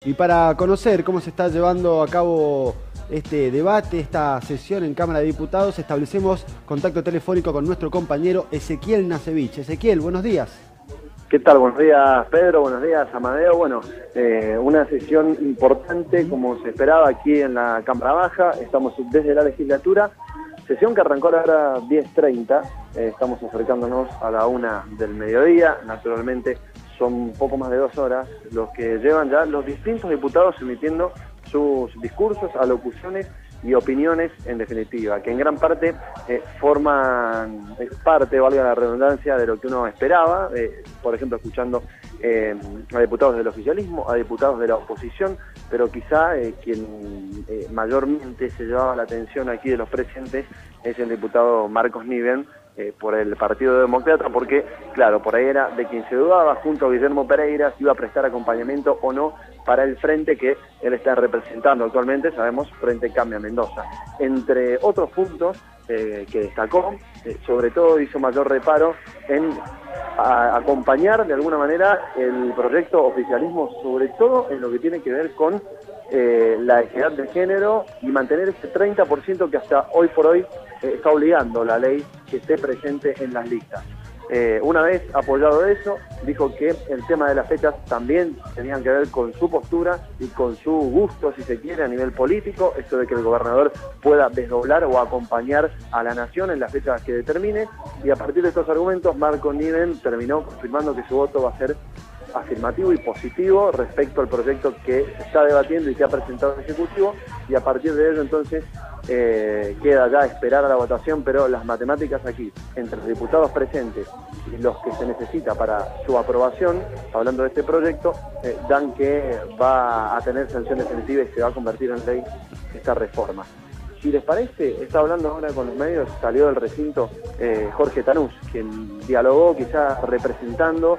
Y para conocer cómo se está llevando a cabo este debate, esta sesión en Cámara de Diputados, establecemos contacto telefónico con nuestro compañero Ezequiel Nasevich. Ezequiel, buenos días. ¿Qué tal? Buenos días, Pedro. Buenos días, Amadeo. Bueno, una sesión importante, como se esperaba aquí en la Cámara Baja. Estamos desde la legislatura. Sesión que arrancó a la hora 10:30. Estamos acercándonos a la 1 del mediodía. Naturalmente, son un poco más de 2 horas los que llevan ya los distintos diputados emitiendo sus discursos, alocuciones y opiniones, en definitiva, que en gran parte forman parte, valga la redundancia, de lo que uno esperaba, por ejemplo, escuchando a diputados del oficialismo, a diputados de la oposición, pero quizá quien mayormente se llevaba la atención aquí de los presentes es el diputado Marcos Niven, por el Partido Demócrata, porque, claro, por ahí era de quien se dudaba, junto a Guillermo Pereira, si iba a prestar acompañamiento o no para el frente que él está representando actualmente, sabemos, Frente Cambia Mendoza. Entre otros puntos que destacó, sobre todo hizo mayor reparo en acompañar de alguna manera el proyecto oficialismo, sobre todo en lo que tiene que ver con la equidad de género y mantener ese 30% que hasta hoy por hoy está obligando la ley que esté presente en las listas. Una vez apoyado eso, dijo que el tema de las fechas también tenían que ver con su postura y con su gusto, si se quiere, a nivel político, esto de que el gobernador pueda desdoblar o acompañar a la nación en las fechas que determine, y a partir de estos argumentos, Marcos Niven terminó confirmando que su voto va a ser afirmativo y positivo respecto al proyecto que se está debatiendo y que ha presentado el Ejecutivo, y a partir de ello entonces queda ya esperar a la votación, pero las matemáticas aquí, entre los diputados presentes y los que se necesita para su aprobación, hablando de este proyecto, dan que va a tener sanción definitiva y se va a convertir en ley esta reforma. Si les parece, está hablando ahora con los medios, salió del recinto Jorge Tanús, quien dialogó quizá representando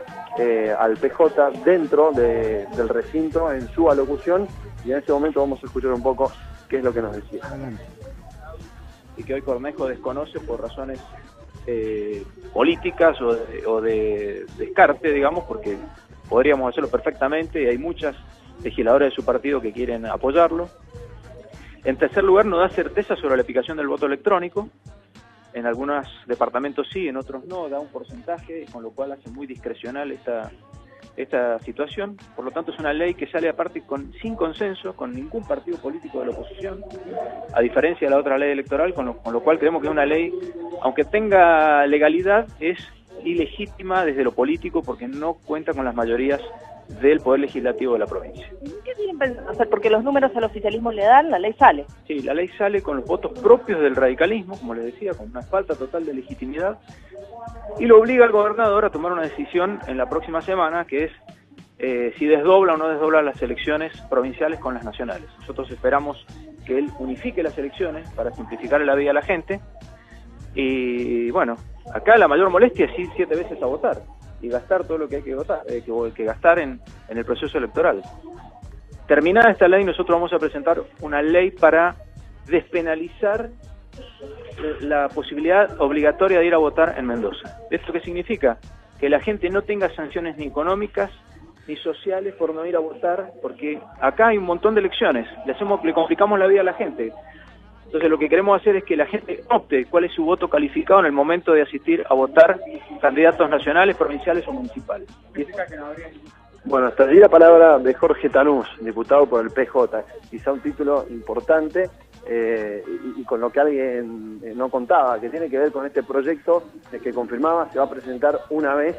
al PJ dentro del recinto en su alocución, y en este momento vamos a escuchar un poco qué es lo que nos decía. Y que hoy Cornejo desconoce por razones políticas o de descarte, digamos, porque podríamos hacerlo perfectamente y hay muchas legisladoras de su partido que quieren apoyarlo. En tercer lugar, no da certeza sobre la aplicación del voto electrónico. En algunos departamentos sí, en otros no, da un porcentaje, con lo cual hace muy discrecional esta situación. Por lo tanto, es una ley que sale aparte sin consenso, con ningún partido político de la oposición, a diferencia de la otra ley electoral, con lo cual creemos que es una ley, aunque tenga legalidad, es ilegítima desde lo político porque no cuenta con las mayorías del Poder Legislativo de la provincia. ¿Qué tienen pensado hacer? Porque los números al oficialismo le dan, la ley sale. Sí, la ley sale con los votos propios del radicalismo, como les decía, con una falta total de legitimidad, y lo obliga al gobernador a tomar una decisión en la próxima semana, que es si desdobla o no desdobla las elecciones provinciales con las nacionales. Nosotros esperamos que él unifique las elecciones para simplificar la vida a la gente, y bueno, acá la mayor molestia es ir 7 veces a votar y gastar todo lo que hay que votar, que gastar en el proceso electoral. Terminada esta ley, nosotros vamos a presentar una ley para despenalizar la posibilidad obligatoria de ir a votar en Mendoza. ¿Esto qué significa? Que la gente no tenga sanciones ni económicas ni sociales por no ir a votar, porque acá hay un montón de elecciones, le complicamos la vida a la gente. Entonces lo que queremos hacer es que la gente opte cuál es su voto calificado en el momento de asistir a votar candidatos nacionales, provinciales o municipales. Bueno, hasta allí la palabra de Jorge Tanús, diputado por el PJ, quizá un título importante y con lo que alguien no contaba, que tiene que ver con este proyecto que confirmaba se va a presentar una vez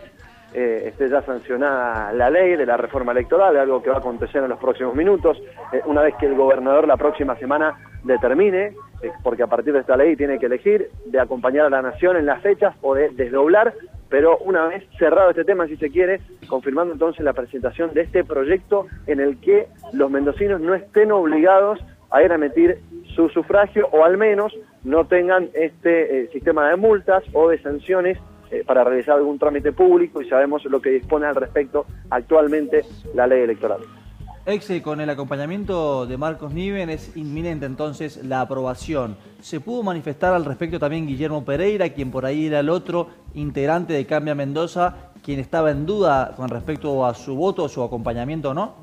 esté ya sancionada la ley de la reforma electoral, algo que va a acontecer en los próximos minutos, una vez que el gobernador la próxima semana determine, porque a partir de esta ley tiene que elegir de acompañar a la nación en las fechas o de desdoblar, pero una vez cerrado este tema, si se quiere, confirmando entonces la presentación de este proyecto en el que los mendocinos no estén obligados a ir a emitir su sufragio, o al menos no tengan este sistema de multas o de sanciones para realizar algún trámite público, y sabemos lo que dispone al respecto actualmente la ley electoral. Con el acompañamiento de Marcos Niven es inminente entonces la aprobación. ¿Se pudo manifestar al respecto también Guillermo Pereira, quien por ahí era el otro integrante de Cambia Mendoza, quien estaba en duda con respecto a su voto o su acompañamiento o no?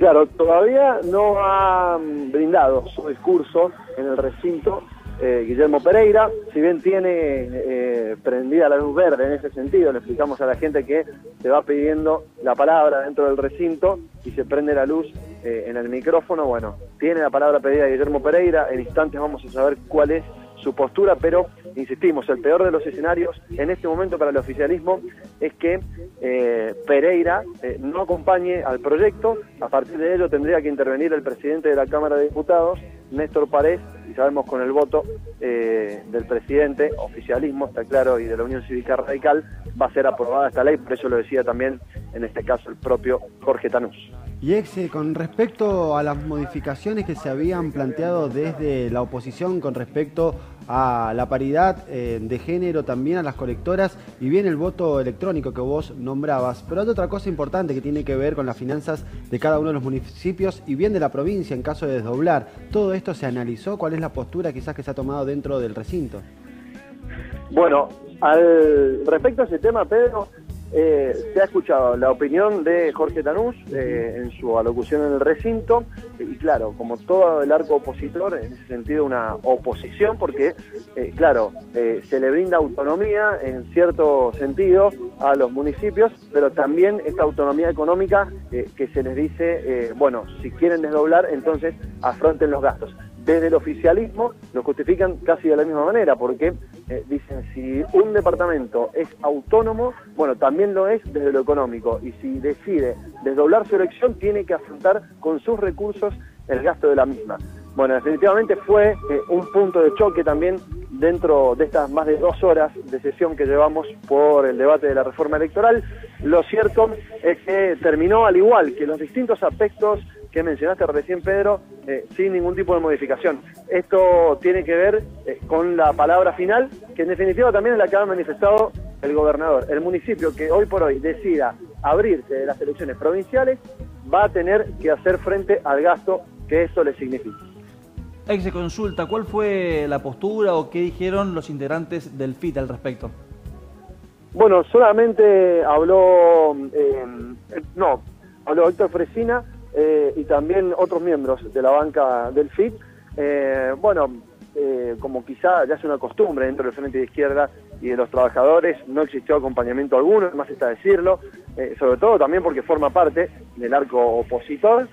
Claro, todavía no ha brindado su discurso en el recinto Guillermo Pereira, si bien tiene prendida la luz verde en ese sentido, le explicamos a la gente que se va pidiendo la palabra dentro del recinto y se prende la luz en el micrófono. Bueno, tiene la palabra pedida Guillermo Pereira, en instantes vamos a saber cuál es su postura, pero insistimos, el peor de los escenarios en este momento para el oficialismo es que Pereira no acompañe al proyecto. A partir de ello tendría que intervenir el presidente de la Cámara de Diputados, Néstor Parés, y sabemos con el voto del presidente, oficialismo, está claro, y de la Unión Cívica Radical, va a ser aprobada esta ley, por eso lo decía también en este caso el propio Jorge Tanús. Y con respecto a las modificaciones que se habían planteado desde la oposición con respecto a la paridad de género, también a las colectoras, y bien el voto electrónico que vos nombrabas, pero hay otra cosa importante que tiene que ver con las finanzas de cada uno de los municipios y bien de la provincia en caso de desdoblar. ¿Todo esto se analizó? ¿Cuál es la postura quizás que se ha tomado dentro del recinto? Bueno, respecto a ese tema, Pedro, se ha escuchado la opinión de Jorge Tanús en su alocución en el recinto, y claro, como todo el arco opositor, en ese sentido una oposición, porque claro, se le brinda autonomía en cierto sentido a los municipios, pero también esta autonomía económica que se les dice, bueno, si quieren desdoblar, entonces afronten los gastos. Desde el oficialismo lo justifican casi de la misma manera, porque dicen, si un departamento es autónomo, bueno, también lo es desde lo económico, y si decide desdoblar su elección, tiene que afrontar con sus recursos el gasto de la misma. Bueno, definitivamente fue un punto de choque también dentro de estas más de 2 horas de sesión que llevamos por el debate de la reforma electoral. Lo cierto es que terminó al igual que los distintos aspectos que mencionaste recién, Pedro, sin ningún tipo de modificación. Esto tiene que ver con la palabra final, que en definitiva también es la que ha manifestado el gobernador. El municipio que hoy por hoy decida abrirse de las elecciones provinciales va a tener que hacer frente al gasto que esto le significa. Se consulta, ¿cuál fue la postura o qué dijeron los integrantes del FIT al respecto? Bueno, solamente habló Héctor Fresina, y también otros miembros de la banca del FIT. Como quizá ya es una costumbre dentro del Frente de Izquierda y de los trabajadores, no existió acompañamiento alguno, además está decirlo, sobre todo también porque forma parte del arco opositor,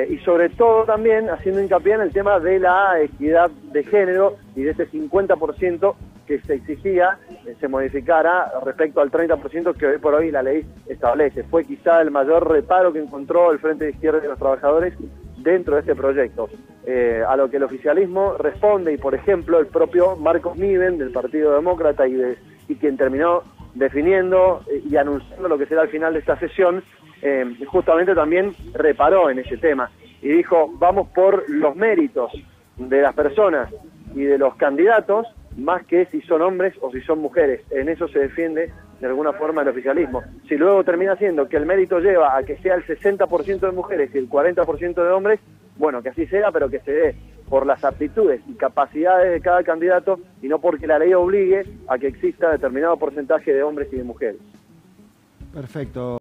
y sobre todo también haciendo hincapié en el tema de la equidad de género y de ese 50% que se exigía se modificara respecto al 30% que hoy por hoy la ley establece. Fue quizá el mayor reparo que encontró el Frente de Izquierda y los trabajadores dentro de este proyecto, a lo que el oficialismo responde, y por ejemplo el propio Marcos Niven del Partido Demócrata y quien terminó definiendo y anunciando lo que será el final de esta sesión, justamente también reparó en ese tema y dijo, vamos por los méritos de las personas y de los candidatos, más que si son hombres o si son mujeres. En eso se defiende de alguna forma el oficialismo. Si luego termina siendo que el mérito lleva a que sea el 60% de mujeres y el 40% de hombres, bueno, que así sea, pero que se dé por las aptitudes y capacidades de cada candidato y no porque la ley obligue a que exista determinado porcentaje de hombres y de mujeres. Perfecto.